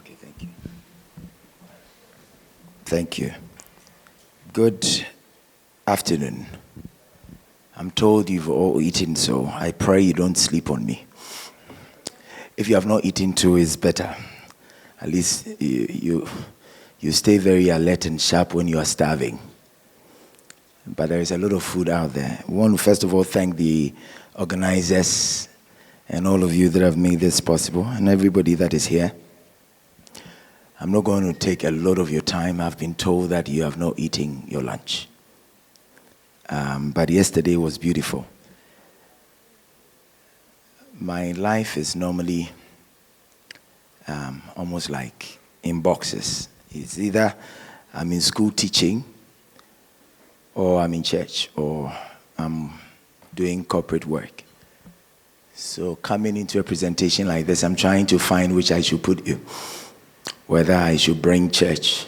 Okay, thank you. Thank you. Good afternoon. I'm told you've all eaten, so I pray you don't sleep on me. If you have not eaten too, it's better. At least you stay very alert and sharp when you are starving. But there is a lot of food out there. We want to first of all thank the organizers and all of you that have made this possible, and everybody that is here. I'm not going to take a lot of your time. I've been told that you have not eaten your lunch. But yesterday was beautiful. My life is normally almost like in boxes. It's either I'm in school teaching, or I'm in church, or I'm doing corporate work. So coming into a presentation like this, I'm trying to find which I should put you. Whether I should bring church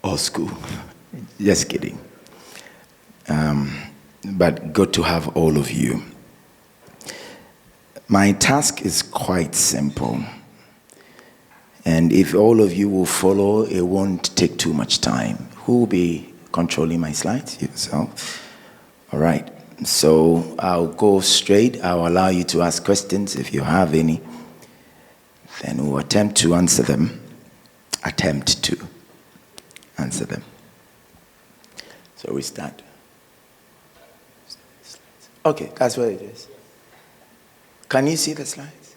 or school. Just kidding. But good to have all of you. My task is quite simple. And if all of you will follow, it won't take too much time. Who will be controlling my slides? Yourself. All right. So I'll go straight. I'll allow you to ask questions if you have any. Then we'll attempt to answer them. So we start. Okay, that's what it is. Can you see the slides?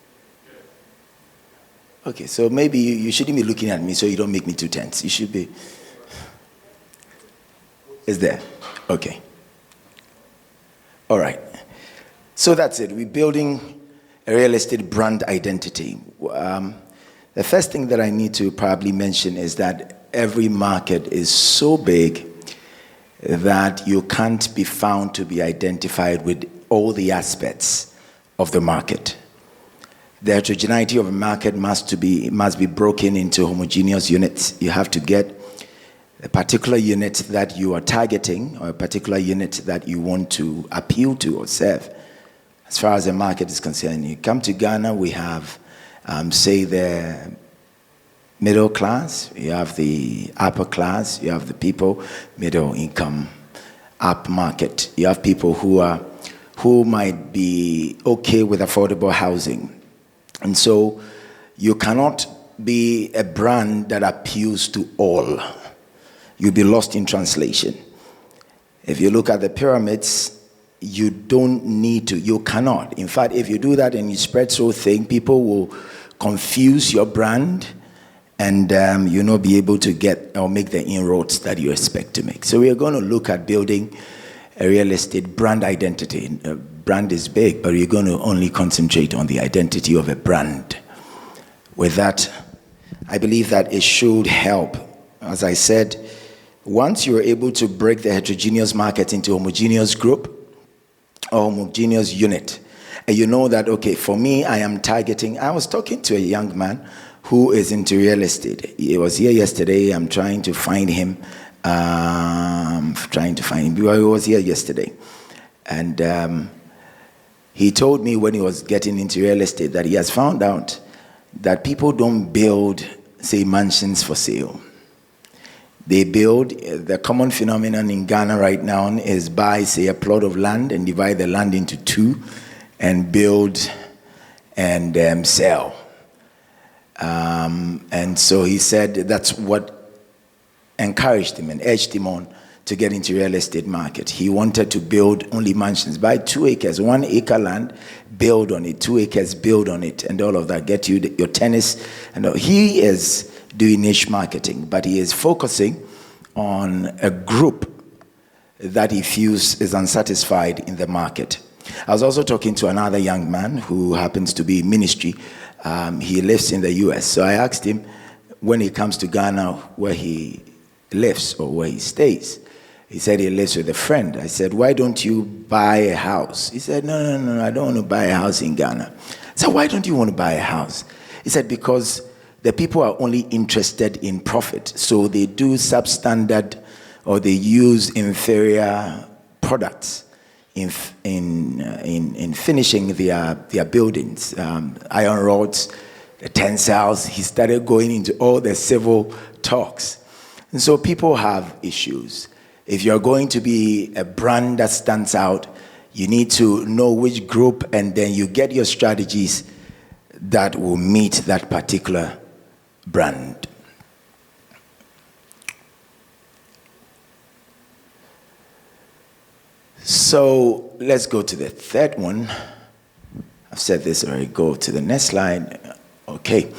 Okay, so maybe you shouldn't be looking at me so you don't make me too tense. You should be. Is there? Okay. All right. So that's it. We're building a real estate brand identity. The first thing that I need to probably mention is that every market is so big that you can't be found to be identified with all the aspects of the market. The heterogeneity of a market must be broken into homogeneous units. You have to get a particular unit that you are targeting, or a particular unit that you want to appeal to or serve. As far as the market is concerned, you come to Ghana, we have, say, the middle class, you have the upper class, you have the people, middle income, up market. You have people who might be okay with affordable housing. And so you cannot be a brand that appeals to all. You'll be lost in translation. If you look at the pyramids, you don't need to, you cannot. In fact, if you do that and you spread so thin, people will confuse your brand and you'll not be able to get or make the inroads that you expect to make. So we are going to look at building a real estate brand identity. A brand is big, but we're going to only concentrate on the identity of a brand. With that, I believe that it should help. As I said, once you're able to break the heterogeneous market into a homogeneous group, or homogeneous unit, and you know that, okay, for me, I am targeting. I was talking to a young man who is into real estate. He was here yesterday. I'm trying to find him. He was here yesterday. And he told me when he was getting into real estate that he has found out that people don't build, say, mansions for sale. They build, the common phenomenon in Ghana right now is buy, say, a plot of land and divide the land into two and build and sell. And so he said that's what encouraged him and urged him on to get into real estate market. He wanted to build only mansions, buy 2 acres, 1 acre land, build on it, 2 acres, build on it, and all of that, get you your tennis. And he is doing niche marketing, but he is focusing on a group that he feels is unsatisfied in the market. I was also talking to another young man who happens to be in ministry. He lives in the US. So I asked him when he comes to Ghana where he lives or where he stays. He said he lives with a friend. I said, why don't you buy a house? He said, no, I don't want to buy a house in Ghana. I said, why don't you want to buy a house? He said, because the people are only interested in profit. So they do substandard or they use inferior products in finishing their buildings. Iron rods, the tensils. He started going into all the civil talks. And so people have issues. If you're going to be a brand that stands out, you need to know which group, and then you get your strategies that will meet that particular brand. So let's go to the third one. I've said this already. Go to the next slide. Okay.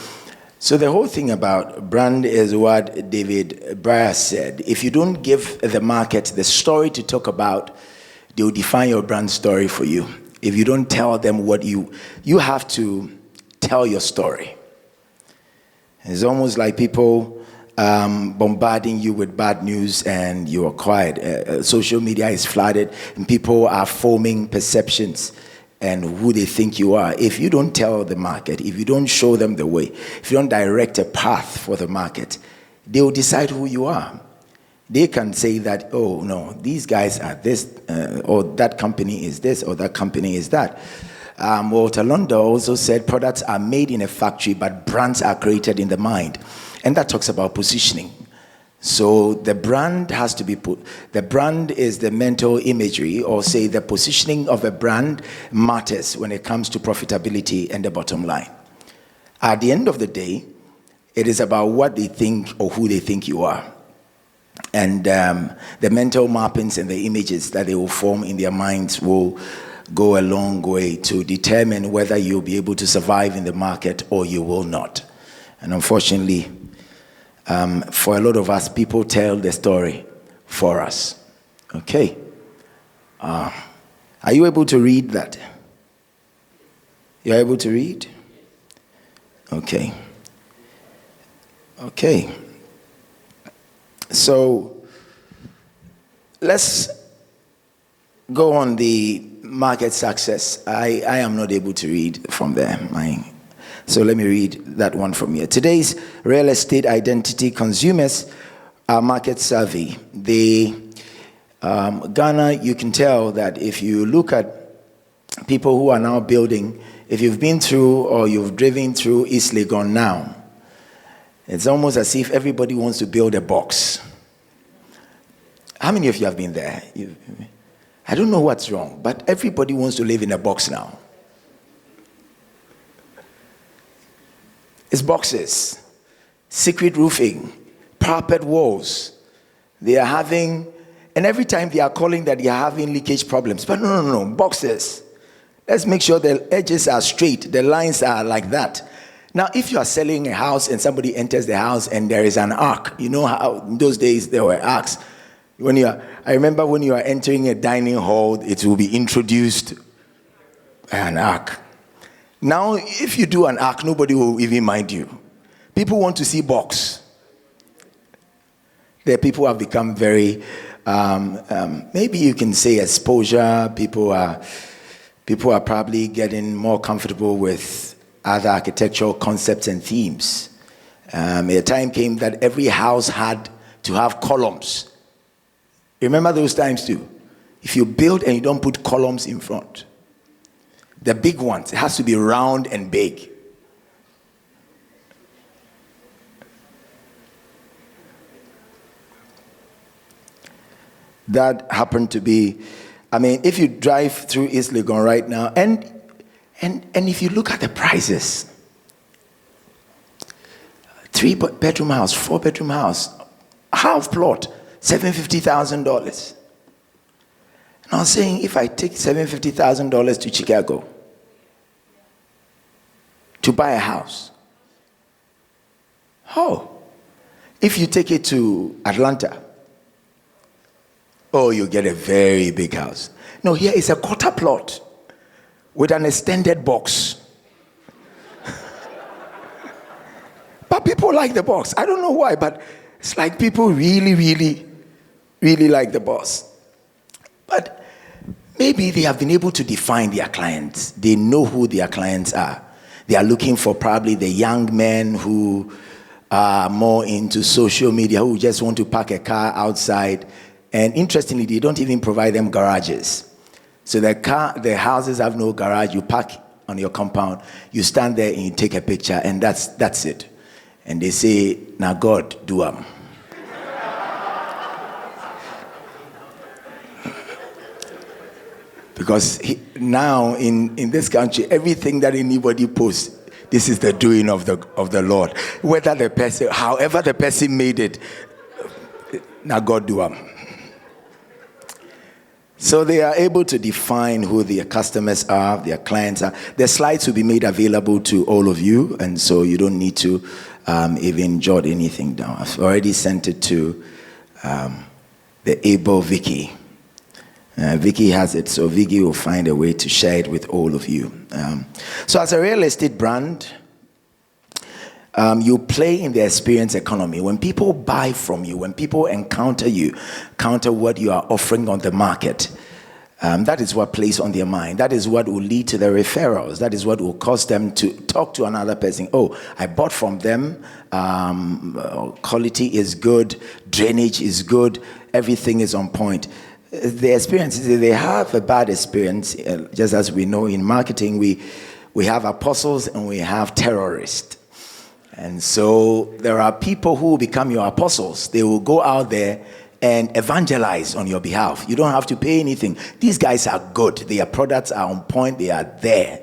So the whole thing about brand is what David Breyer said. If you don't give the market the story to talk about, they will define your brand story for you. If you don't tell them what you have to tell your story. It's almost like people bombarding you with bad news and you are quiet. Social media is flooded and people are forming perceptions and who they think you are. If you don't tell the market, if you don't show them the way, if you don't direct a path for the market, they will decide who you are. They can say that, oh no, these guys are this, or that company is this, or that company is that. Walter Londa also said products are made in a factory, but brands are created in the mind. And that talks about positioning. So the brand has to be the brand is the mental imagery, or say the positioning of a brand matters when it comes to profitability and the bottom line. At the end of the day, it is about what they think or who they think you are. And the mental mappings and the images that they will form in their minds will go a long way to determine whether you'll be able to survive in the market or you will not. And unfortunately, for a lot of us, people tell the story for us. Okay. Are you able to read that? You're able to read? Okay. Okay. So let's go on the market success. I am not able to read from there. So let me read that one from here. Today's real estate identity consumers market survey. Ghana, you can tell that if you look at people who are now building, if you've been through or you've driven through East Legon now, it's almost as if everybody wants to build a box. How many of you have been there? I don't know what's wrong, but everybody wants to live in a box now. It's boxes, secret roofing, parapet walls. They are having, and every time they are calling that they are having leakage problems. But no, boxes. Let's make sure the edges are straight, the lines are like that. Now, if you are selling a house and somebody enters the house and there is an arc, you know how in those days there were arcs. I remember when you are entering a dining hall, it will be introduced an arc. Now, if you do an arc, nobody will even mind you. People want to see box. The people have become very, maybe you can say exposure. People are probably getting more comfortable with other architectural concepts and themes. A time came that every house had to have columns. Remember those times too? If you build and you don't put columns in front, the big ones, it has to be round and big. That happened to be, if you drive through East Legon right now, and if you look at the prices, 3-bedroom house, 4-bedroom house, half plot, $750,000. And I was saying, if I take $750,000 to Chicago to buy a house, if you take it to Atlanta, you get a very big house. No, here is a quarter plot with an extended box. But people like the box. I don't know why, but it's like people really, really, really like the box. But maybe they have been able to define their clients. They know who their clients are. They are looking for probably the young men who are more into social media, who just want to park a car outside. And interestingly, they don't even provide them garages. So the houses have no garage. You park on your compound, you stand there and you take a picture, and that's it. And they say, "Now God do am." Because now in this country, everything that anybody posts, this is the doing of the Lord. Whether the person, however the person made it, now God do am. So they are able to define who their customers are, their clients are. The slides will be made available to all of you, and so you don't need to even jot anything down. I've already sent it to the able Vicky. Vicky has it, so Vicky will find a way to share it with all of you. So as a real estate brand, you play in the experience economy. When people buy from you, when people encounter you, counter what you are offering on the market, that is what plays on their mind. That is what will lead to the referrals. That is what will cause them to talk to another person. Oh, I bought from them. Quality is good. Drainage is good. Everything is on point. The experience, they have a bad experience. Just as we know in marketing, we have apostles and we have terrorists. And so there are people who will become your apostles. They will go out there and evangelize on your behalf. You don't have to pay anything. These guys are good. Their products are on point. They are there.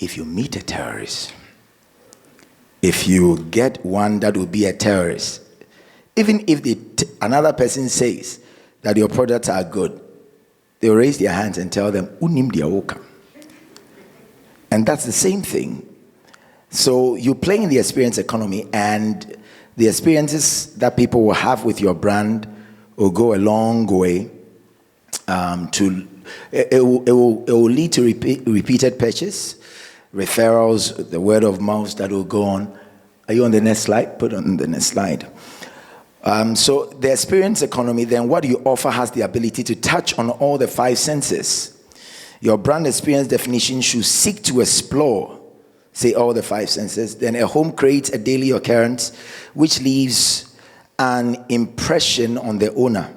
If you meet a terrorist, if you get one that will be a terrorist, even if another person says that your products are good, they'll raise their hands and tell them, "Unim dia oka." And that's the same thing. So you play in the experience economy, and the experiences that people will have with your brand will go a long way it will lead to repeated purchase, referrals, the word of mouth that will go on. Are you on the next slide? Put on the next slide. So the experience economy, then what you offer has the ability to touch on all the five senses. Your brand experience definition should seek to explore, say, all the five senses. Then a home creates a daily occurrence which leaves an impression on the owner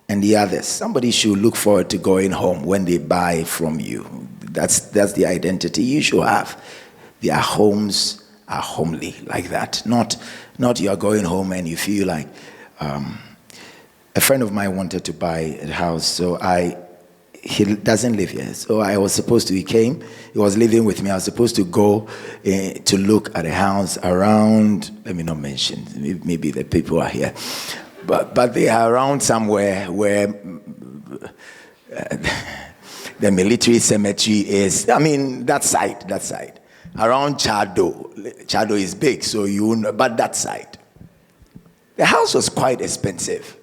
and the others. Somebody should look forward to going home when they buy from you. That's the identity you should have. Their homes are homely like that. Not you are going home and you feel like a friend of mine wanted to buy a house, so he doesn't live here. So he came, he was living with me. I was supposed to go to look at a house around, let me not mention, maybe the people are here, but they are around somewhere where the military cemetery is. I mean, that side. Around Chado. Chado is big, so you know, but that side. The house was quite expensive.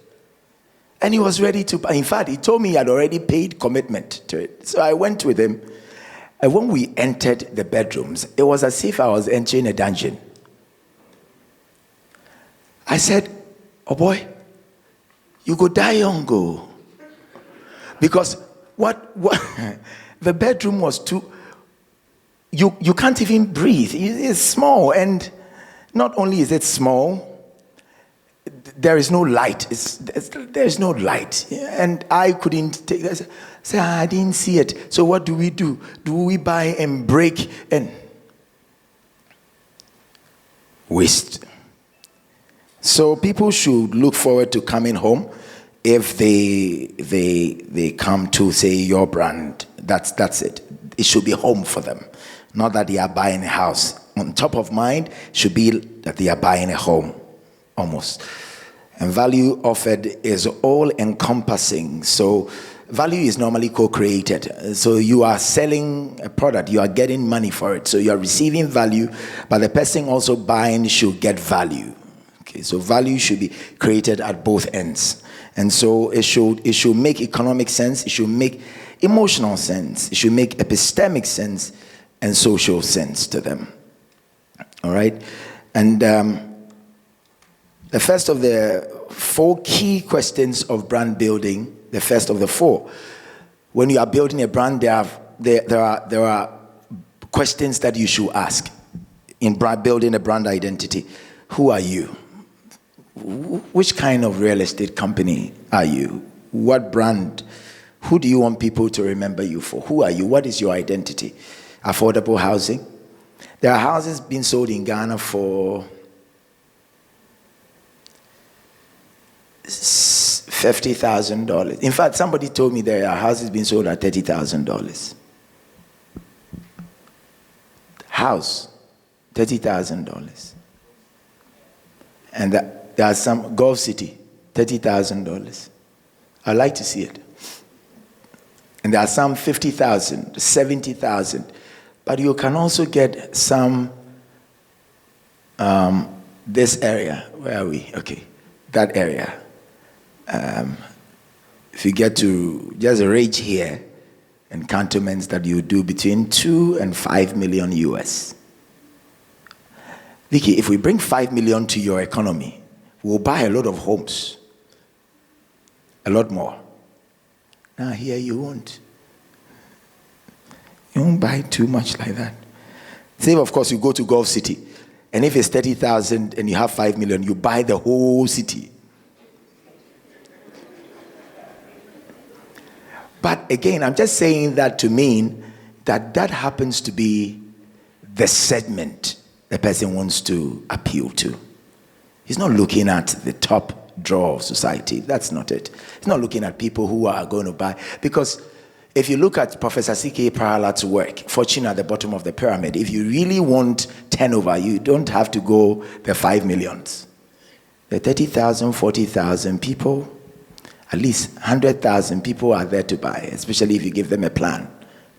And he was ready to buy. In fact, he told me he had already paid commitment to it. So I went with him. And when we entered the bedrooms, it was as if I was entering a dungeon. I said, "Oh boy, you go die young, go." Because what the bedroom was too, you can't even breathe. It's small, and not only is it small, there is no light. There's no light, and I couldn't take that. Say, I didn't see it. So what do we do? Do we buy and break and waste? So people should look forward to coming home if they come to, say, your brand. That's it. It should be home for them. Not that they are buying a house. On top of mind should be that they are buying a home, almost. And value offered is all encompassing. So value is normally co-created. So you are selling a product, you are getting money for it. So you are receiving value, but the person also buying should get value. Okay, so value should be created at both ends. And so it should make economic sense, it should make emotional sense, it should make epistemic sense and social sense to them. All right? And the first of the 4 key questions of brand building, the first of the 4. When you are building a brand, there are questions that you should ask in building a brand identity. Who are you? Which kind of real estate company are you? What brand? Who do you want people to remember you for? Who are you? What is your identity? affordable housing. There are houses being sold in Ghana for $50,000. In fact, somebody told me there are houses being sold at $30,000. House, $30,000. And there are some, Gulf City, $30,000. I'd like to see it. And there are some 50,000, 70,000. But you can also get some, this area, where are we? Okay, that area. If you get to just range here, and cantonments that you do between 2 and 5 million US. Vicky, if we bring 5 million to your economy, we'll buy a lot of homes. A lot more. Now here you won't. You won't buy too much like that. Say, of course, you go to Gulf City, and if it's 30,000 and you have 5 million, you buy the whole city. But again, I'm just saying that to mean that that happens to be the segment the person wants to appeal to. He's not looking at the top drawer of society. That's not it. He's not looking at people who are going to buy. Because if you look at Professor C.K. Paralat's work, Fortune at the Bottom of the Pyramid, if you really want turnover, you don't have to go the 5 millions. The 30,000, 40,000 people, at least 100,000 people are there to buy, especially if you give them a plan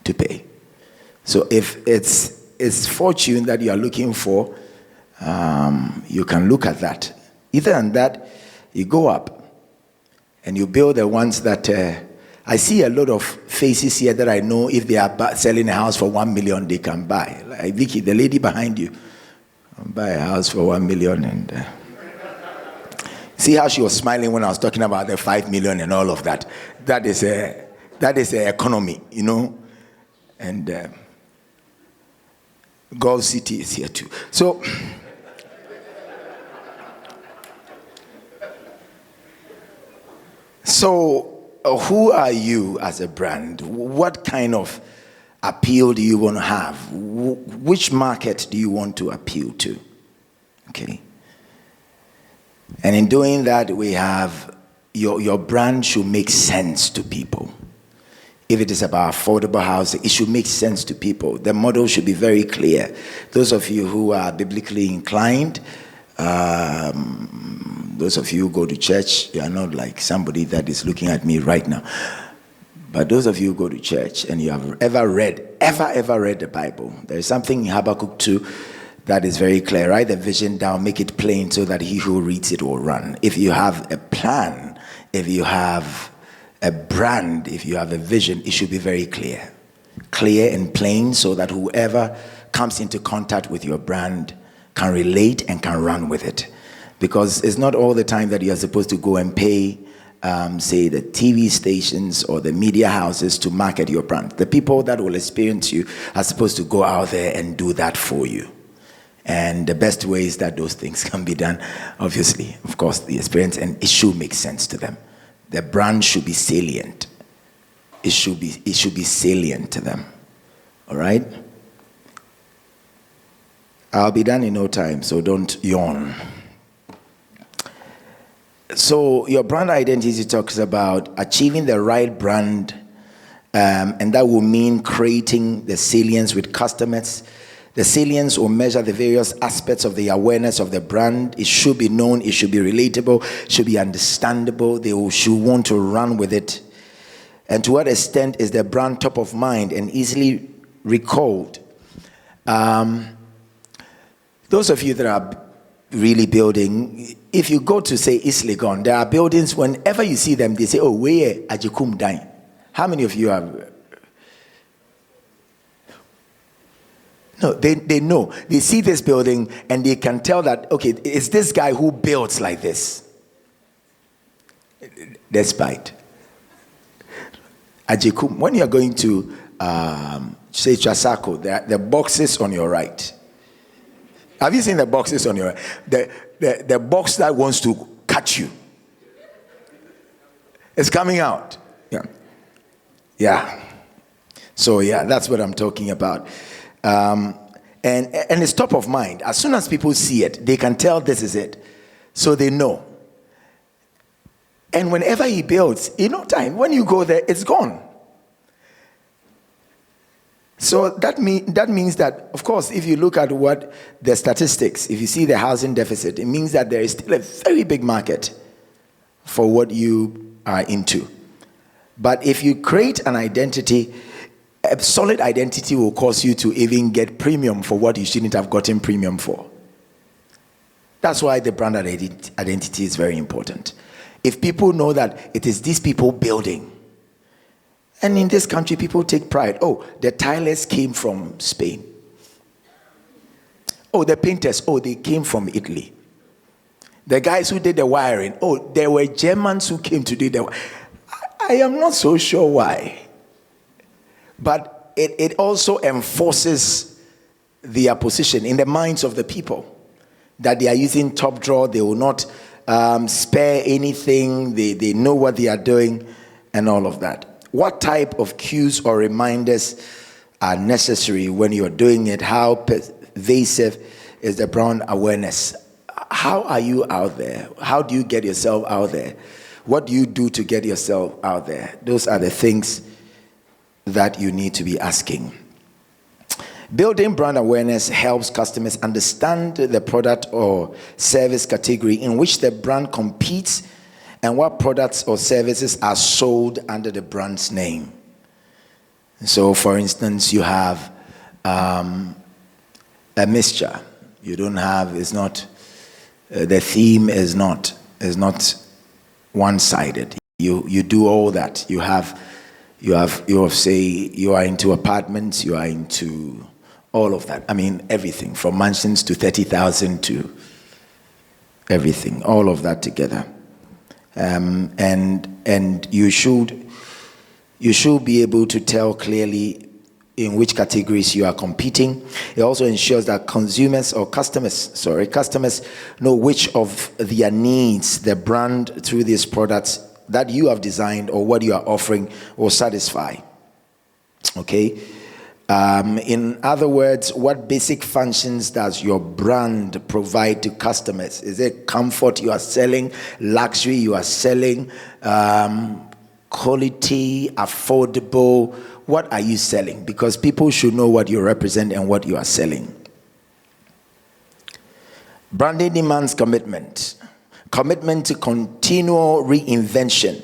to pay. So if it's fortune that you are looking for, you can look at that. Either than that, you go up and you build the ones that I see a lot of faces here that I know if they are selling a house for 1 million, they can buy. Like Vicky, the lady behind you, buy a house for 1 million and. See how she was smiling when I was talking about the 5 million and all of that. That is a economy, you know. And Gulf City is here too. So who are you as a brand? What kind of appeal do you want to have? Which market do you want to appeal to? Okay. And in doing that, we have your brand should make sense to people. If it is about affordable housing, it should make sense to people. The model should be very clear. Those of you who are biblically inclined, those of you who go to church, you are not like somebody that is looking at me right now. But those of you who go to church and you have ever read the Bible, there is something in Habakkuk 2 that is very clear. Write the vision down, make it plain so that he who reads it will run. If you have a plan, if you have a brand, if you have a vision, it should be very clear. Clear and plain so that whoever comes into contact with your brand can relate and can run with it. Because it's not all the time that you are supposed to go and pay, say, the TV stations or the media houses to market your brand. The people that will experience you are supposed to go out there and do that for you. And the best ways that those things can be done, obviously, of course, the experience, and it should make sense to them. The brand should be salient. It should be salient to them. All right? I'll be done in no time, so don't yawn. So your brand identity talks about achieving the right brand, and that will mean creating the salience with customers. The salience will measure the various aspects of the awareness of the brand. It should be known, it should be relatable, it should be understandable. They should want to run with it. And to what extent is the brand top of mind and easily recalled? Those of you that are really building, if you go to, say, East Legon, there are buildings, whenever you see them, they say, oh, where Ajikum Dine? How many of you have... No, they know. They see this building and they can tell that, okay, it's this guy who builds like this. Despite. Ajikum, when you're going to, say, Chasako, the boxes on your right. Have you seen the boxes on your right? The box that wants to catch you. It's coming out. Yeah. So, yeah, that's what I'm talking about. And it's top of mind. As soon as people see it, they can tell this is it. So they know. And whenever he builds, in no time, when you go there, it's gone. So that means that, of course, if you look at what the statistics, if you see the housing deficit, it means that there is still a very big market for what you are into. But if you create an identity, a solid identity will cause you to even get premium for what you shouldn't have gotten premium for. That's why the brand identity is very important. If people know that it is these people building, and in this country, people take pride. Oh, the tilers came from Spain. Oh, the painters, they came from Italy. The guys who did the wiring, there were Germans who came to do the wiring. I am not so sure why. But it also enforces their position in the minds of the people that they are using top drawer. They will not spare anything. They know what they are doing and all of that. What type of cues or reminders are necessary when you're doing it? How pervasive is the brand awareness? How are you out there? How do you get yourself out there? What do you do to get yourself out there? Those are the things that you need to be asking. Building brand awareness helps customers understand the product or service category in which the brand competes and what products or services are sold under the brand's name. So, for instance, you have a mixture. You don't have, it's not, the theme is not one-sided. You do all that. You have say you are into apartments, you are into all of that. I mean, everything from mansions to 30,000 to everything, all of that together. And you should be able to tell clearly in which categories you are competing. It also ensures that customers know which of their needs the brand through these products that you have designed or what you are offering will satisfy. Okay. In other words, what basic functions does your brand provide to customers? Is it comfort you are selling, luxury you are selling, quality, affordable? What are you selling? Because people should know what you represent and what you are selling. Branding demands commitment to continual reinvention.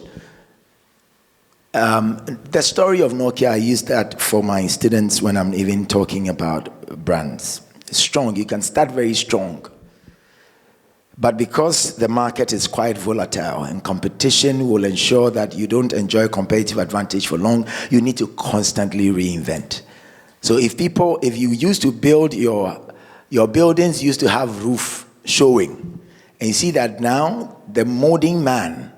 The story of Nokia, I use that for my students when I'm even talking about brands. Strong, you can start very strong. But because the market is quite volatile and competition will ensure that you don't enjoy competitive advantage for long, you need to constantly reinvent. So if you used to build your buildings used to have roof showing, and you see that now the molding man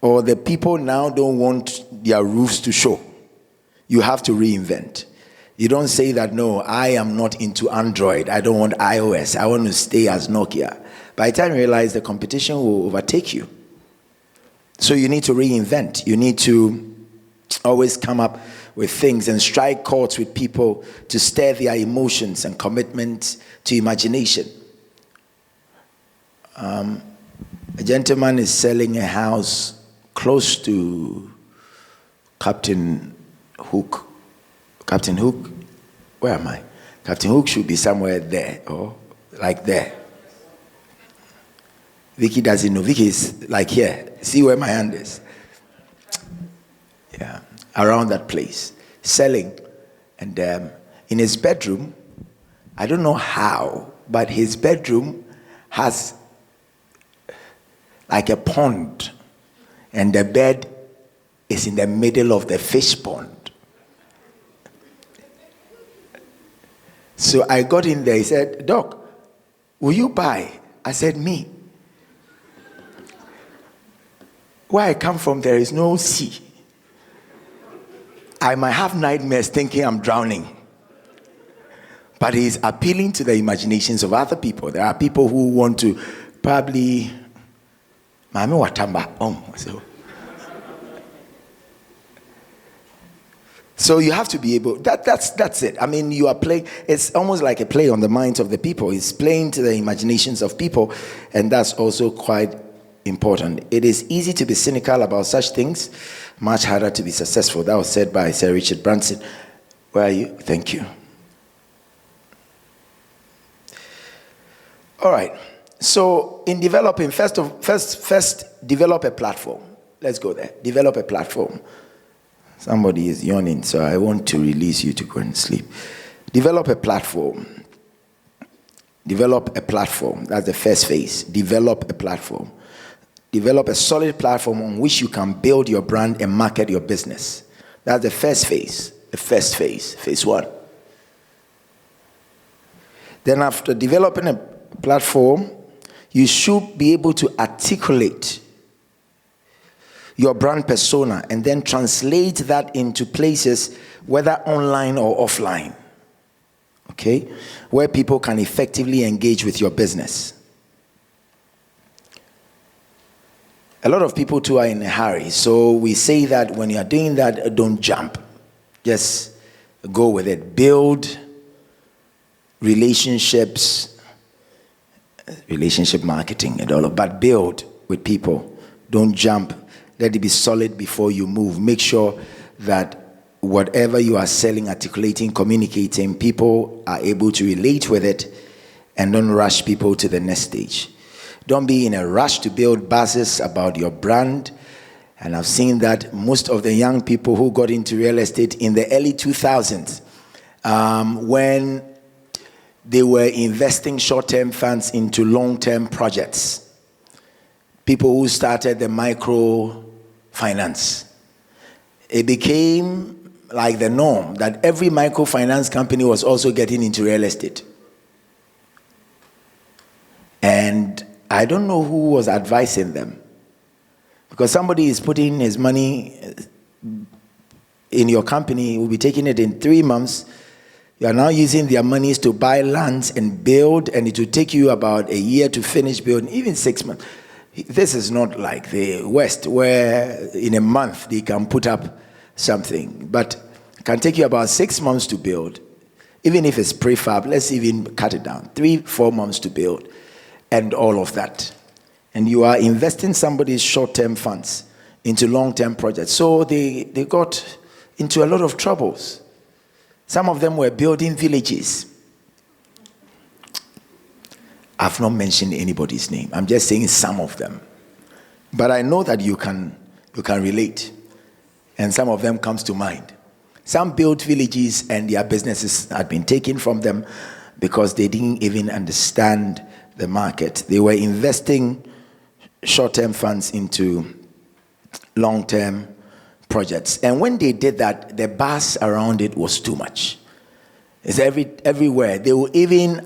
or the people now don't want their roofs to show. You have to reinvent. You don't say that, no, I am not into Android. I don't want iOS. I want to stay as Nokia. By the time you realize the competition will overtake you. So you need to reinvent. You need to always come up with things and strike chords with people to stir their emotions and commitment to imagination. A gentleman is selling a house close to Captain Hook. Captain Hook? Where am I? Captain Hook should be somewhere there, or like there. Vicky doesn't know. Vicky is like here. See where my hand is? Yeah, around that place. Selling. And in his bedroom, I don't know how, but his bedroom has like a pond. And the bed is in the middle of the fish pond. So I got in there. He said, Doc, will you buy? I said, me. Where I come from, there is no sea. I might have nightmares thinking I'm drowning. But he's appealing to the imaginations of other people. There are people who want to probably... So you have to be able, that's it. I mean, you are playing, it's almost like a play on the minds of the people. It's playing to the imaginations of people, and that's also quite important. It is easy to be cynical about such things, much harder to be successful. That was said by Sir Richard Branson. Where are you? Thank you. All right. So in developing, first develop a platform. Let's go there. Develop a platform. Somebody is yawning, so I want to release you to go and sleep. Develop a platform. Develop a platform. That's the first phase. Develop a platform. Develop a solid platform on which you can build your brand and market your business. That's the first phase. The first phase. Phase 1. Then after developing a platform, you should be able to articulate your brand persona and then translate that into places, whether online or offline, okay, where people can effectively engage with your business. A lot of people too are in a hurry, so we say that when you are doing that, don't jump. Just go with it. Build relationships, relationship marketing and all of, but build with people. Don't jump. Let it be solid before you move. Make sure that whatever you are selling, articulating, communicating, people are able to relate with it, and don't rush people to the next stage. Don't be in a rush to build buzzes about your brand. And I've seen that most of the young people who got into real estate in the early 2000s, when they were investing short-term funds into long-term projects. People who started the microfinance. It became like the norm that every microfinance company was also getting into real estate. And I don't know who was advising them. Because somebody is putting his money in your company, he will be taking it in 3 months. You are now using their monies to buy lands and build, and it will take you about a year to finish building, even 6 months. This is not like the West, where in a month they can put up something, but it can take you about 6 months to build. Even if it's prefab, let's even cut it down, 3-4 months to build, and all of that. And you are investing somebody's short-term funds into long-term projects. So they got into a lot of troubles. Some of them were building villages. I've not mentioned anybody's name. I'm just saying some of them. But I know that you can relate. And some of them comes to mind. Some built villages and their businesses had been taken from them because they didn't even understand the market. They were investing short-term funds into long-term projects. And when they did that, the buzz around it was too much. It's everywhere. They will even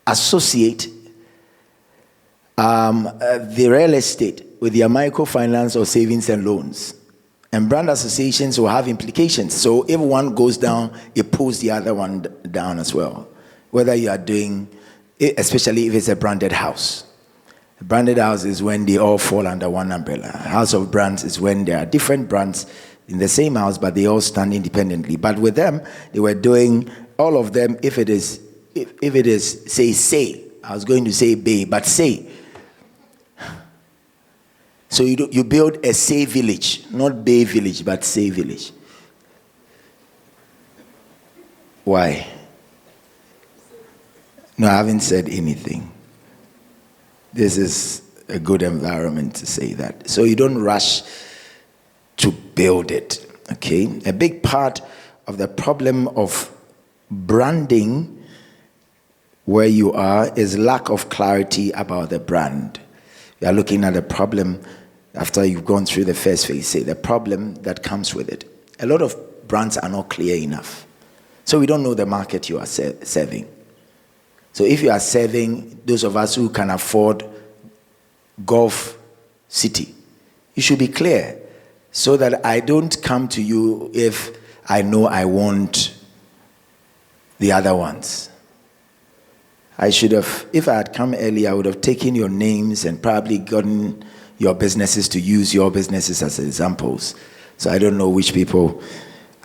associate the real estate with their microfinance or savings and loans. And brand associations will have implications. So if one goes down, it pulls the other one down as well. Whether you are doing, especially if it's a branded house. A branded house is when they all fall under one umbrella. A house of brands is when there are different brands in the same house, but they all stand independently. But with them, they were doing all of them. If it is say. I was going to say bay, but say. So you build a say village, not bay village, but say village. Why? No, I haven't said anything. This is a good environment to say that. So you don't rush to build it, okay? A big part of the problem of branding where you are is lack of clarity about the brand. You are looking at a problem after you've gone through the first phase, say the problem that comes with it. A lot of brands are not clear enough. So we don't know the market you are serving. So if you are serving those of us who can afford Gulf City, you should be clear so that I don't come to you if I know I want the other ones. I should have, if I had come earlier, I would have taken your names and probably gotten your businesses to use your businesses as examples. So I don't know which people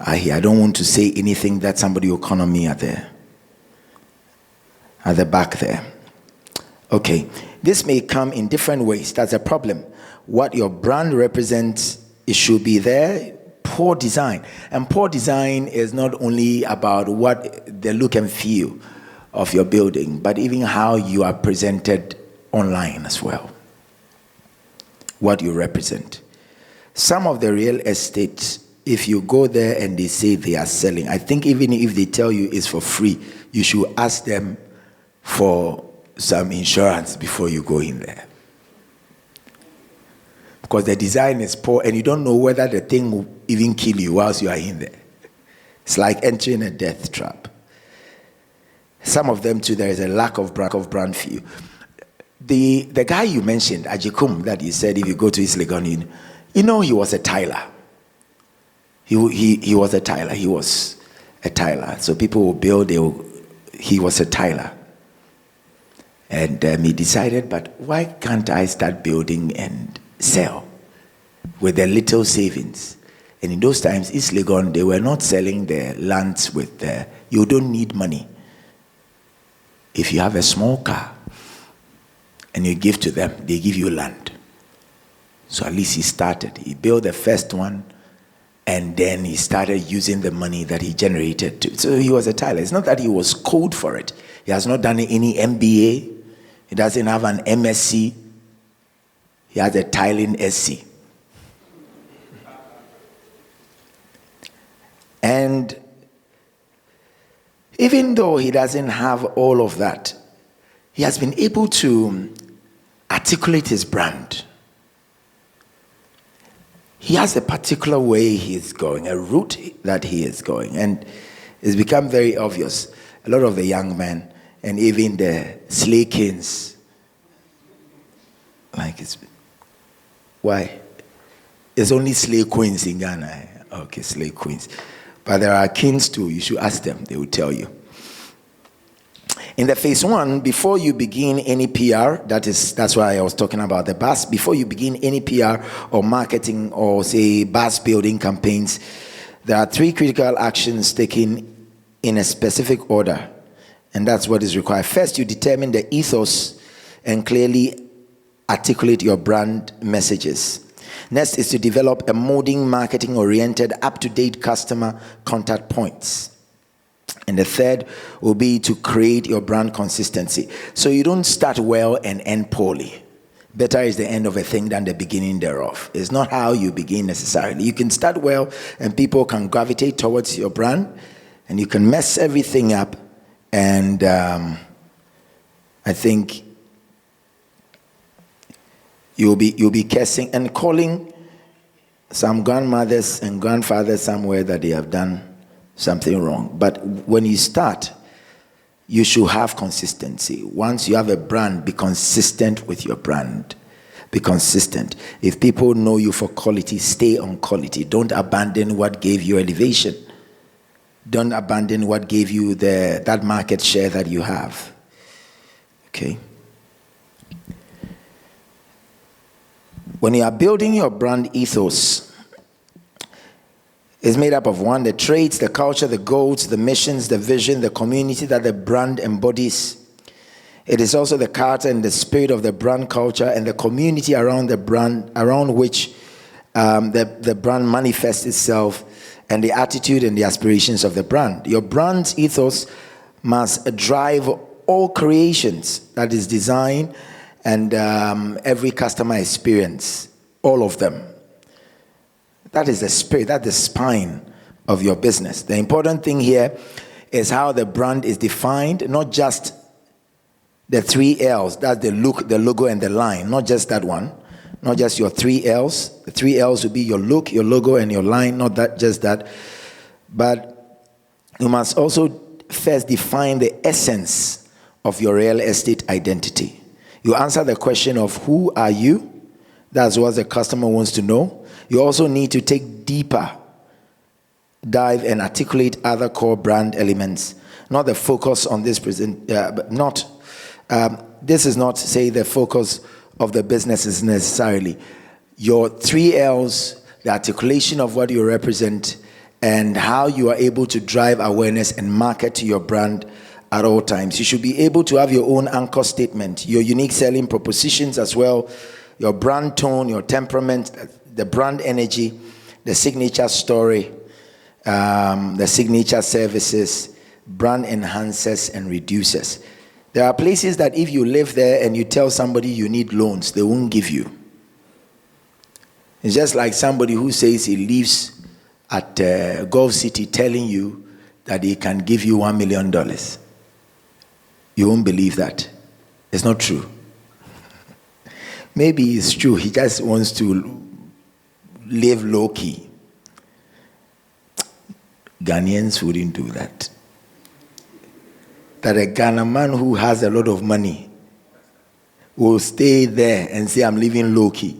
I don't want to say anything that somebody will corner me at the back there. Okay, this may come in different ways. That's a problem. What your brand represents, it should be there. Poor design. And poor design is not only about what the look and feel of your building, but even how you are presented online as well. What you represent. Some of the real estate, if you go there and they say they are selling, I think even if they tell you it's for free, you should ask them for some insurance before you go in there. Because the design is poor and you don't know whether the thing will even kill you whilst you are in there. It's like entering a death trap. Some of them too, there is a lack of brand feel. The guy you mentioned, Ajikum, that you said if you go to East Legon, you know he was a tiler. He was a tiler. He was a tiler. So people will build, he was a tiler. And he decided, but why can't I start building and sell with the little savings? And in those times, East Legon, they were not selling their lands with, you don't need money. If you have a small car and you give to them, they give you land. So at least he started. He built the first one and then he started using the money that he generated. So he was a tiler. It's not that he was called for it. He has not done any MBA. He doesn't have an MSc. He has a tiling SC. And even though he doesn't have all of that, he has been able to articulate his brand. He has a particular way he is going, a route that he is going. And it's become very obvious. A lot of the young men and even the slay kings, why? It's only slay queens in Ghana. Okay, slay queens. But there are kings too. You should ask them. They will tell you. In the phase one, before you begin any PR, that's why I was talking about the bus. Before you begin any PR or marketing or say bus building campaigns, there are 3 critical actions taken in a specific order. And that's what is required. First, you determine the ethos and clearly articulate your brand messages. Next is to develop a modern, marketing-oriented, up-to-date customer contact points. And the third will be to create your brand consistency. So you don't start well and end poorly. Better is the end of a thing than the beginning thereof. It's not how you begin necessarily. You can start well and people can gravitate towards your brand, and you can mess everything up. And I think you'll be cursing and calling some grandmothers and grandfathers somewhere that they have done something wrong. But when you start, you should have consistency. Once you have a brand, be consistent with your brand. Be consistent. If people know you for quality, stay on quality. Don't abandon what gave you elevation. Don't abandon what gave you that market share that you have. Okay? When you are building your brand ethos, it's made up of 1, the traits, the culture, the goals, the missions, the vision, the community that the brand embodies. It is also the character and the spirit of the brand culture and the community around the brand, around which the brand manifests itself, and the attitude and the aspirations of the brand. Your brand's ethos must drive all creations, that is design and every customer experience, all of them. That is the spirit, that's the spine of your business. The important thing here is how the brand is defined, not just the 3 L's, that's the look, the logo, and the line, not just that one, not just your 3 L's. The 3 L's will be your look, your logo, and your line, not that, just that. But you must also first define the essence of your real estate identity. You answer the question of who are you? That's what the customer wants to know. You also need to take deeper dive and articulate other core brand elements. Not the focus on this present, this is not say the focus of the business is necessarily. Your 3 L's, the articulation of what you represent, and how you are able to drive awareness and market to your brand at all times. You should be able to have your own anchor statement, your unique selling propositions as well, your brand tone, your temperament, the brand energy, the signature story, the signature services, brand enhancers and reducers. There are places that if you live there and you tell somebody you need loans, they won't give you. It's just like somebody who says he lives at Gulf City telling you that he can give you $1 million. You won't believe that. It's not true. Maybe it's true. He just wants to live low-key. Ghanaians wouldn't do that. That a Ghana man who has a lot of money will stay there and say, I'm living low-key.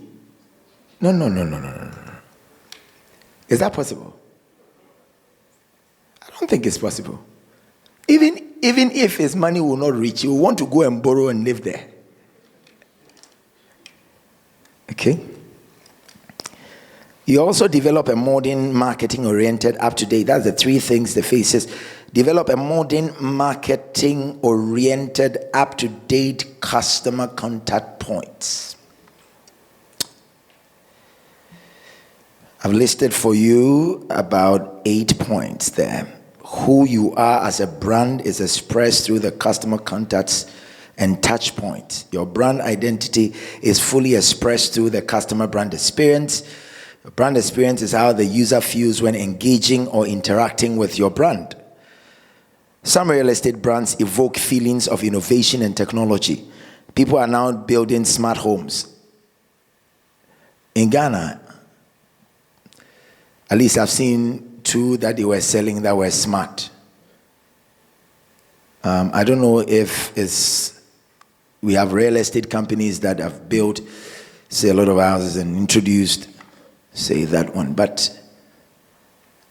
No. Is that possible? I don't think it's possible. Even if his money will not reach, he will want to go and borrow and live there. Okay? You also develop a modern, marketing-oriented, up-to-date. That's the three things the faces. Develop a modern, marketing-oriented, up-to-date customer contact points. I've listed for you about 8 points there. Who you are as a brand is expressed through the customer contacts and touch points. Your brand identity is fully expressed through the customer brand experience. Your brand experience is how the user feels when engaging or interacting with your brand. Some real estate brands evoke feelings of innovation and technology. People are now building smart homes. In Ghana, at least I've seen 2 that they were selling that were smart. I don't know if we have real estate companies that have built, say, a lot of houses and introduced, say, that one. But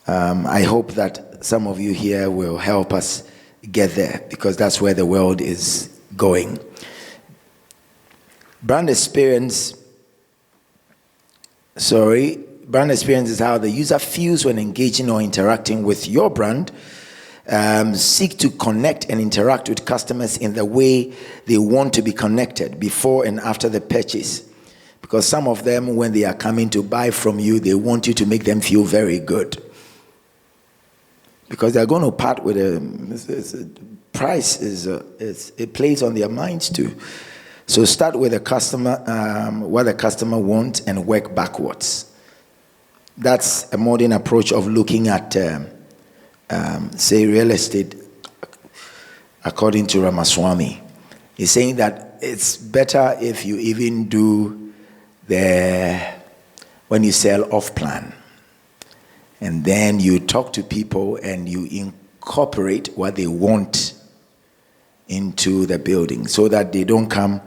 I hope that some of you here will help us get there, because that's where the world is going. Brand experience is how the user feels when engaging or interacting with your brand. Seek to connect and interact with customers in the way they want to be connected before and after the purchase. Because some of them, when they are coming to buy from you, they want you to make them feel very good. Because they're going to part with a price. It plays on their minds too. So start with the customer, what the customer wants, and work backwards. That's a modern approach of looking at, say, real estate, according to Ramaswamy. He's saying that it's better if you even do when you sell off-plan. And then you talk to people and you incorporate what they want into the building so that they don't come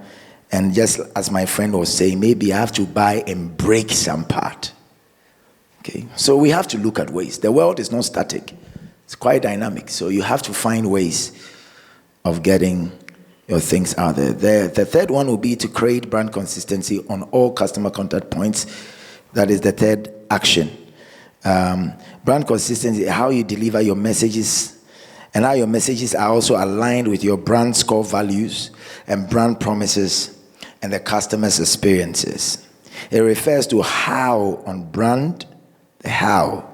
and, just as my friend was saying, maybe I have to buy and break some part. Okay, so we have to look at ways. The world is not static. It's quite dynamic. So you have to find ways of getting your things out there. The third one will be to create brand consistency on all customer contact points. That is the third action. Brand consistency, how you deliver your messages, and how your messages are also aligned with your brand's core values and brand promises and the customer's experiences. It refers to how on brand, the how,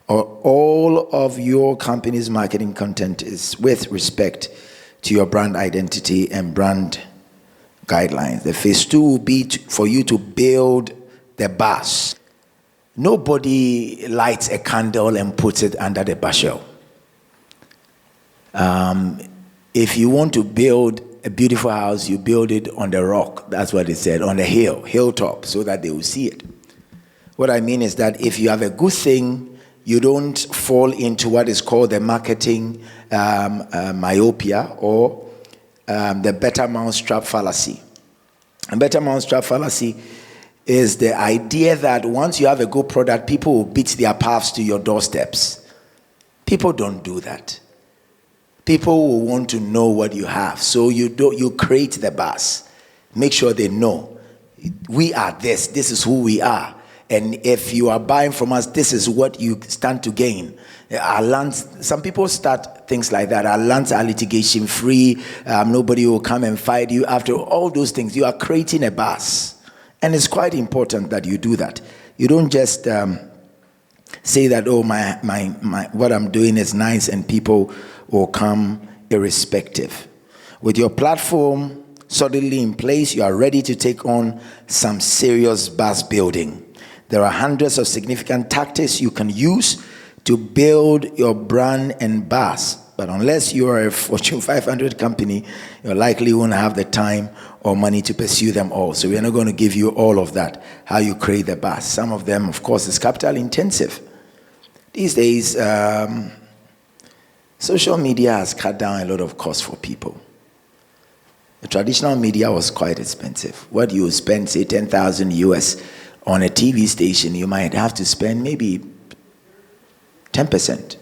or all of your company's marketing content is with respect to your brand identity and brand guidelines. The phase 2 will be for you to build the bus. Nobody lights a candle and puts it under the bushel. If you want to build a beautiful house, you build it on the rock. That's what it said, on the hilltop, so that they will see it. What I mean is that if you have a good thing, you don't fall into what is called the marketing myopia or the better mousetrap fallacy. A better mousetrap fallacy is the idea that once you have a good product, people will beat their paths to your doorsteps. People don't do that. People will want to know what you have. So you create the buzz. Make sure they know. We are this. This is who we are. And if you are buying from us, this is what you stand to gain. Our lands, some people start things like that. Our lands are litigation free. Nobody will come and fight you. After all those things, you are creating a buzz. And it's quite important that you do that. You don't just say that, oh, my what I'm doing is nice and people will come irrespective. With your platform solidly in place, you are ready to take on some serious buzz building. There are hundreds of significant tactics you can use to build your brand and buzz. But unless you are a Fortune 500 company, you likely won't have the time or money to pursue them all. So we're not going to give you all of that, how you create the buzz. Some of them, of course, is capital intensive. These days, social media has cut down a lot of costs for people. The traditional media was quite expensive. What you spend, say, 10,000 US on a TV station, you might have to spend maybe 10%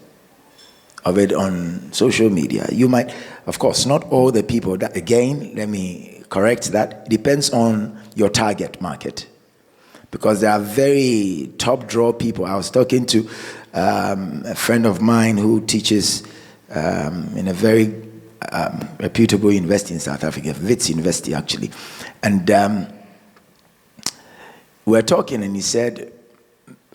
of it on social media. You might, of course, not all the people. That, again, let me correct that. It depends on your target market. Because there are very top draw people. I was talking to a friend of mine who teaches in a very reputable university in South Africa, Wits University actually. And we're talking and he said,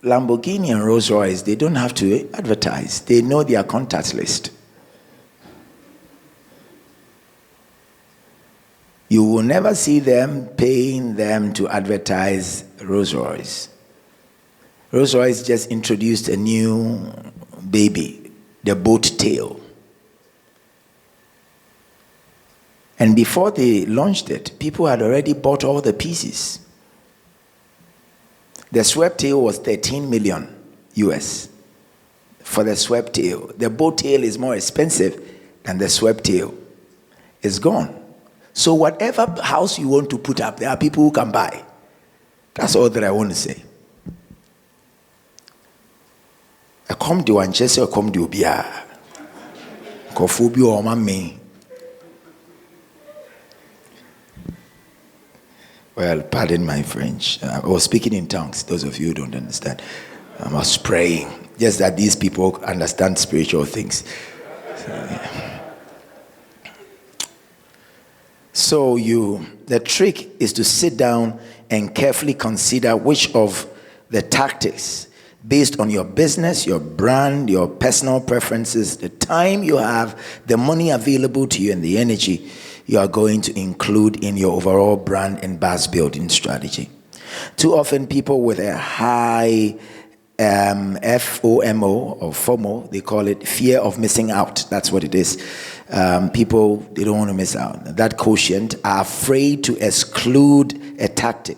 Lamborghini and Rolls Royce, they don't have to advertise. They know their contact list. You will never see them paying them to advertise Rolls Royce. Rolls Royce just introduced a new baby, the boat tail. And before they launched it, people had already bought all the pieces. The swept tail was 13 million US for the swept tail. The boat tail is more expensive than the swept tail. It's gone. So whatever house you want to put up, there are people who can buy. That's all that I want to say. I come to Manchester, I come to Obia. Kofubi or Mami. Well, pardon my French. I was speaking in tongues. Those of you who don't understand. I was praying. Just that these people understand spiritual things. So the trick is to sit down and carefully consider which of the tactics, based on your business, your brand, your personal preferences, the time you have, the money available to you, and the energy you are going to include in your overall brand and buzz building strategy. Too often people with a high FOMO or FOMO, they call it fear of missing out. That's what it is. People, they don't want to miss out. That quotient are afraid to exclude a tactic.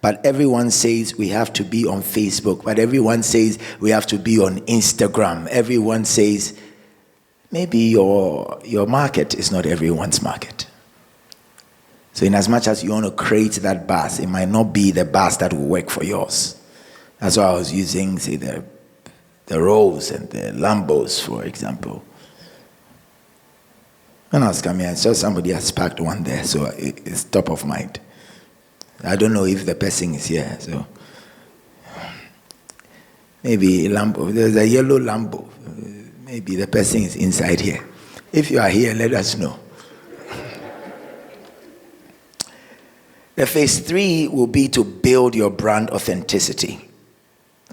But everyone says we have to be on Facebook. But everyone says we have to be on Instagram. Everyone says maybe your market is not everyone's market. So in as much as you want to create that buzz, it might not be the buzz that will work for yours. That's why I was using, say, the Rolls and the Lambos, for example. When I was coming, I saw somebody has parked one there, so it's top of mind. I don't know if the person is here, so maybe Lambo. There's a yellow Lambo. Maybe the person is inside here. If you are here, let us know. The phase 3 will be to build your brand authenticity.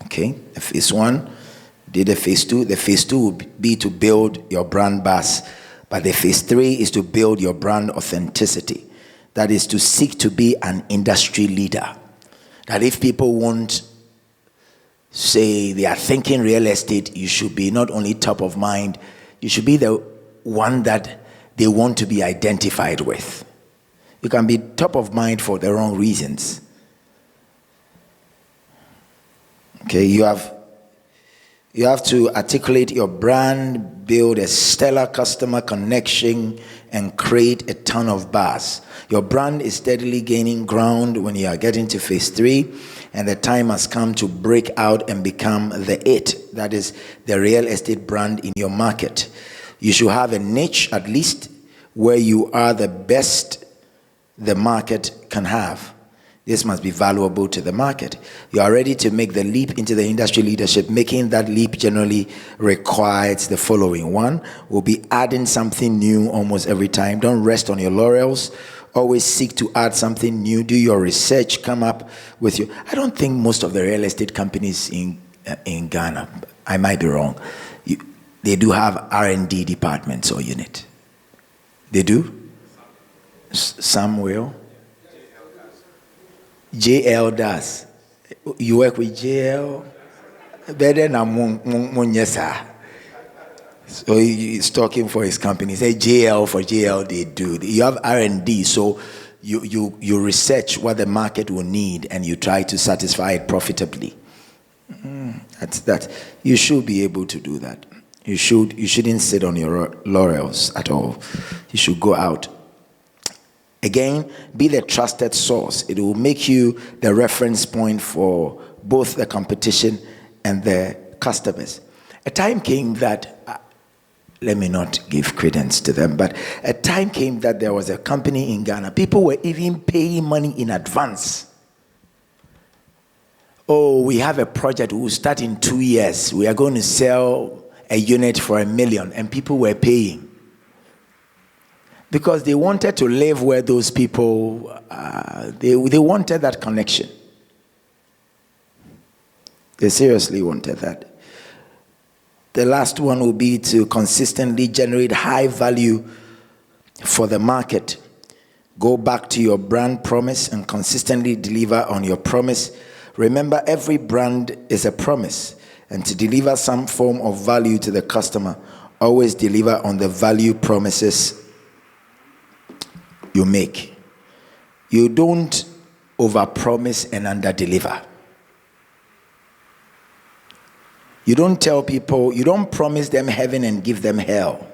Okay, the phase 1 did the phase 2. The phase 2 will be to build your brand buzz. But the phase 3 is to build your brand authenticity. That is to seek to be an industry leader. That if people won't say they are thinking real estate, you should be not only top of mind, you should be the one that they want to be identified with. You can be top of mind for the wrong reasons. Okay, you have to articulate your brand, build a stellar customer connection, and create a ton of buzz. Your brand is steadily gaining ground when you are getting to phase 3, and the time has come to break out and become the it. That is the real estate brand in your market. You should have a niche, at least, where you are the best the market can have. This must be valuable to the market. You are ready to make the leap into the industry leadership. Making that leap generally requires the following. One will be adding something new almost every time. Don't rest on your laurels. Always seek to add something new. Do your research. Come up with your... I don't think most of the real estate companies in Ghana, I might be wrong, they do have R&D departments or unit. They do? Some will. JL does. You work with JL? Better than Munyesa. So he's talking for his company. Say JL for JL, they do. You have R&D, so you research what the market will need and you try to satisfy it profitably. That's that. You should be able to do that. You shouldn't sit on your laurels at all. You should go out. Again, be the trusted source. It will make you the reference point for both the competition and the customers. A time came that, let me not give credence to them, but a time came that there was a company in Ghana. People were even paying money in advance. Oh, we have a project. We'll start in 2 years. We are going to sell a unit for $1 million, and people were paying. Because they wanted to live where those people, they wanted that connection. They seriously wanted that. The last one will be to consistently generate high value for the market. Go back to your brand promise and consistently deliver on your promise. Remember, every brand is a promise. And to deliver some form of value to the customer, always deliver on the value promises you make. You don't overpromise and underdeliver. You don't tell people, you don't promise them heaven and give them hell.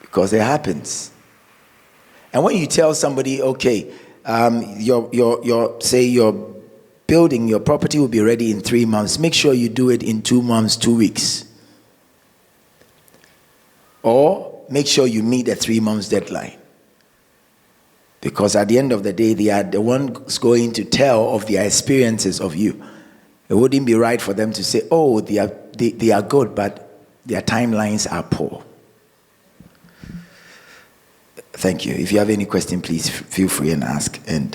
Because it happens. And when you tell somebody, okay, your building, your property will be ready in 3 months, make sure you do it in 2 months, 2 weeks. Or make sure you meet a 3 months deadline. Because at the end of the day, they are the ones going to tell of their experiences of you. It wouldn't be right for them to say, oh, they are good, but their timelines are poor. Thank you. If you have any question, please feel free and ask. And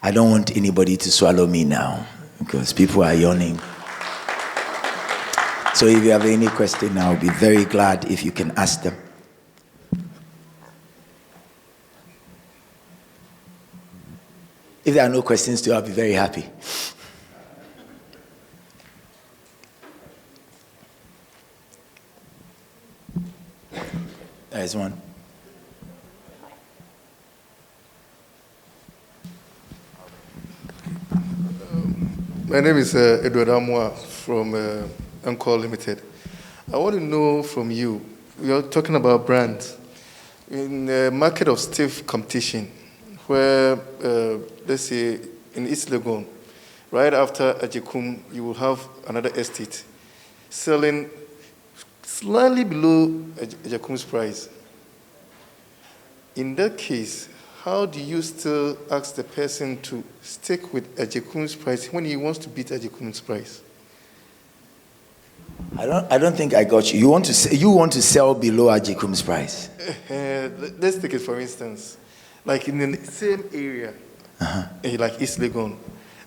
I don't want anybody to swallow me now because people are yawning. So if you have any question, I'll be very glad if you can ask them. If there are no questions too, I'll be very happy. There is one. My name is Edward Amwa from Encore Limited. I want to know from you, you're talking about brands. In a market of stiff competition, where, let's say, in East Legon, right after Ajekum, you will have another estate selling slightly below Ajekum's price. In that case, how do you still ask the person to stick with Ajekum's price when he wants to beat Ajekum's price? I don't think I got you. You want to sell below Ajekum's price? Let's take it for instance. Like in the same area, like East Legon,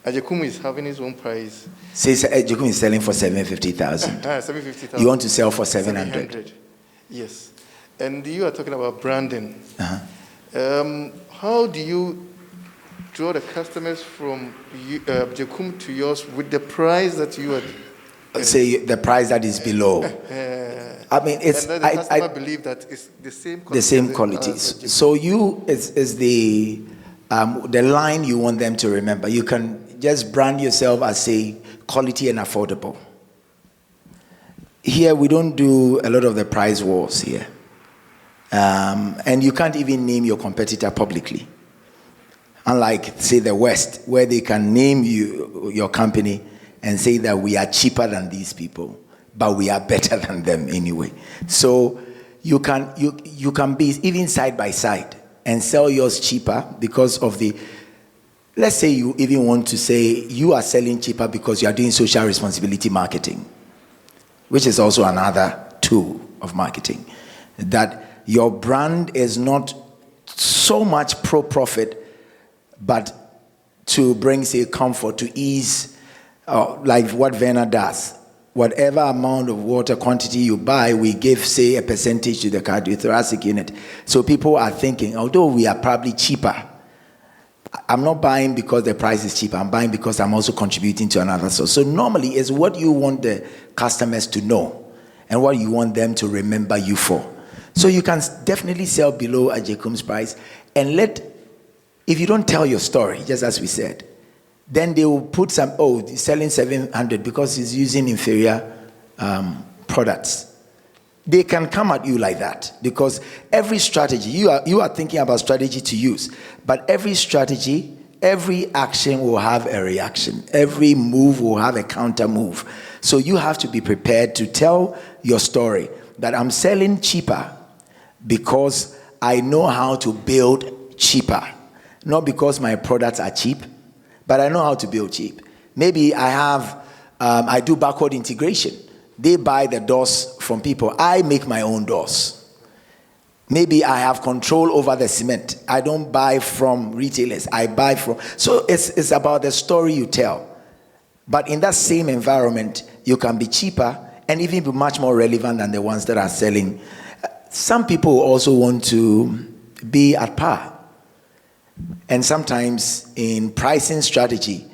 Ajekum is having his own price. Says Ajekum is selling for 750,000. 750,000. You want to sell for 700. Yes. And you are talking about branding. How do you draw the customers from Ajekum to yours with the price that you are? Say the price that is below. I mean, it's. And the customer believe that it's the same quality. The same quality. So you is the line you want them to remember. You can just brand yourself as say quality and affordable. Here we don't do a lot of the price wars here, and you can't even name your competitor publicly. Unlike say the West, where they can name your company and say that we are cheaper than these people, but we are better than them anyway. So you can be even side by side and sell yours cheaper because of the, let's say you even want to say you are selling cheaper because you are doing social responsibility marketing, which is also another tool of marketing, that your brand is not so much pro-profit, but to bring, say, comfort, to ease, like what Verna does. Whatever amount of water quantity you buy, we give, say, a percentage to the cardiothoracic unit. So people are thinking, although we are probably cheaper, I'm not buying because the price is cheaper. I'm buying because I'm also contributing to another source. So normally it's what you want the customers to know and what you want them to remember you for. So you can definitely sell below Ajekum's price, and if you don't tell your story, just as we said, then they will put some, he's selling 700 because he's using inferior products. They can come at you like that because every strategy, you are thinking about strategy to use, but every strategy, every action will have a reaction. Every move will have a counter move. So you have to be prepared to tell your story that I'm selling cheaper because I know how to build cheaper. Not because my products are cheap, but I know how to build cheap. Maybe I do backward integration. They buy the doors from people. I make my own doors. Maybe I have control over the cement. I don't buy from retailers. I buy from. So it's about the story you tell. But in that same environment, you can be cheaper and even be much more relevant than the ones that are selling. Some people also want to be at par. And sometimes in pricing strategy,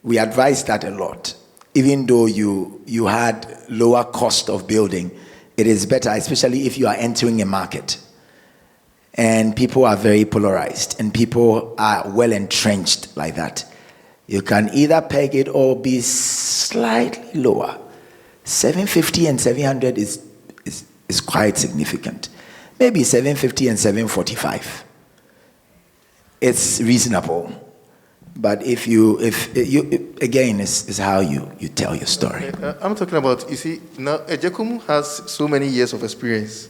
we advise that a lot. Even though you had lower cost of building, it is better, especially if you are entering a market. And people are very polarized, and people are well entrenched like that. You can either peg it or be slightly lower. 750 and 700 is quite significant. Maybe 750 and 745. It's reasonable, but if you again, it's how you tell your story. I'm talking about, you see, now Ajekum has so many years of experience.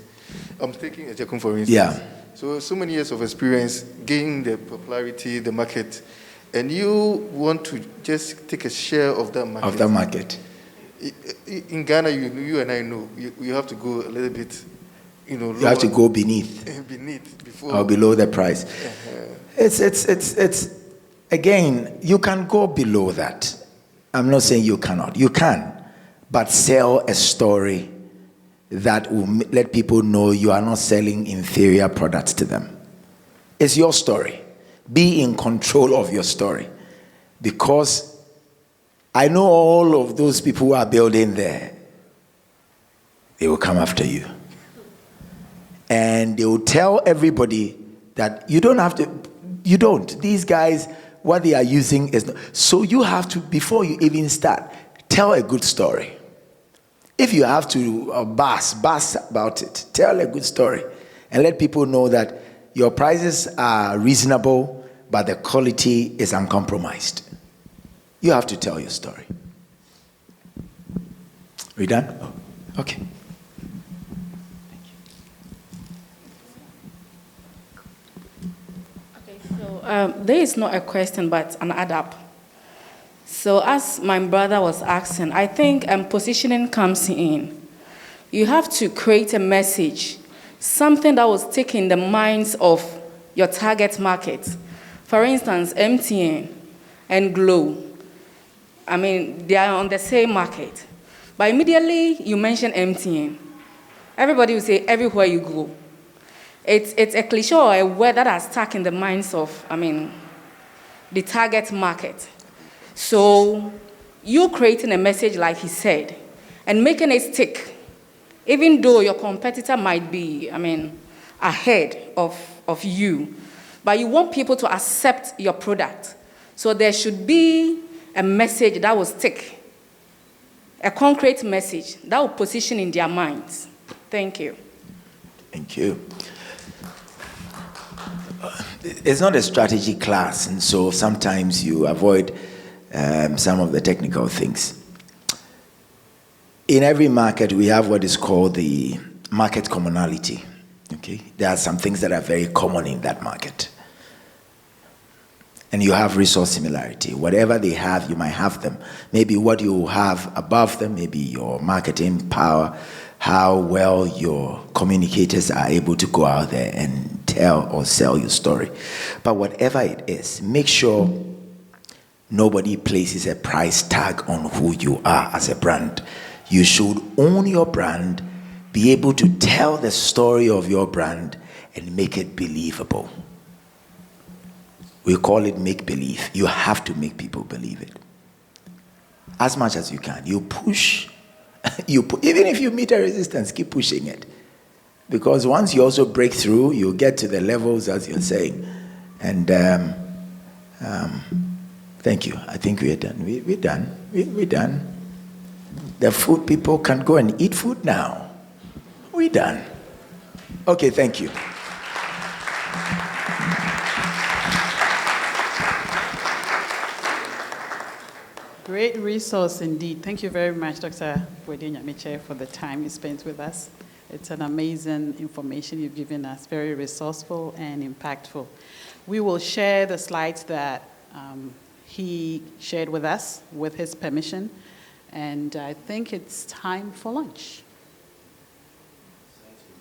I'm taking Ajekum for instance. Yeah. So many years of experience, gaining the popularity, the market, and you want to just take a share of that market. Of the market. In Ghana, you and I know, you have to go a little bit, lower. You have to go beneath. Before. Or below the price. It's again, you can go below that. I'm not saying you cannot. You can, but sell a story that will let people know you are not selling inferior products to them. It's your story. Be in control of your story, because I know all of those people who are building there, they will come after you. And they will tell everybody that you don't have to. You don't. These guys, what they are using is not. So you have to, before you even start, tell a good story. If you have to bass about it, tell a good story and let people know that your prices are reasonable, but the quality is uncompromised. You have to tell your story. We done? Oh, okay. There is not a question, but an add-up. So as my brother was asking, I think positioning comes in. You have to create a message, something that will stick in the minds of your target market. For instance, MTN and Glow. I mean, they are on the same market. But immediately you mention MTN, everybody will say, everywhere you go. It's a cliche or a word that has stuck in the minds of, the target market. So you creating a message like he said and making it stick, even though your competitor might be, ahead of you, but you want people to accept your product. So there should be a message that will stick, a concrete message that will position in their minds. Thank you. Thank you. It's not a strategy class, and so sometimes you avoid some of the technical things. In every market, we have what is called the market commonality. Okay, there are some things that are very common in that market. And you have resource similarity. Whatever they have, you might have them. Maybe what you have above them, maybe your marketing power, how well your communicators are able to go out there and tell or sell your story. But whatever it is, make sure nobody places a price tag on who you are as a brand. You should own your brand, be able to tell the story of your brand and make it believable. We call it make-believe. You have to make people believe it. As much as you can. You push. Even if you meet a resistance, keep pushing it. Because once you also break through, you get to the levels as you're saying. And thank you. I think we're done. We're done. We're done. The food people can go and eat food now. We're done. Okay, thank you. Great resource indeed. Thank you very much, Dr. Boadi Nyamekye, for the time you spent with us. It's an amazing information you've given us, very resourceful and impactful. We will share the slides that he shared with us with his permission, and I think it's time for lunch.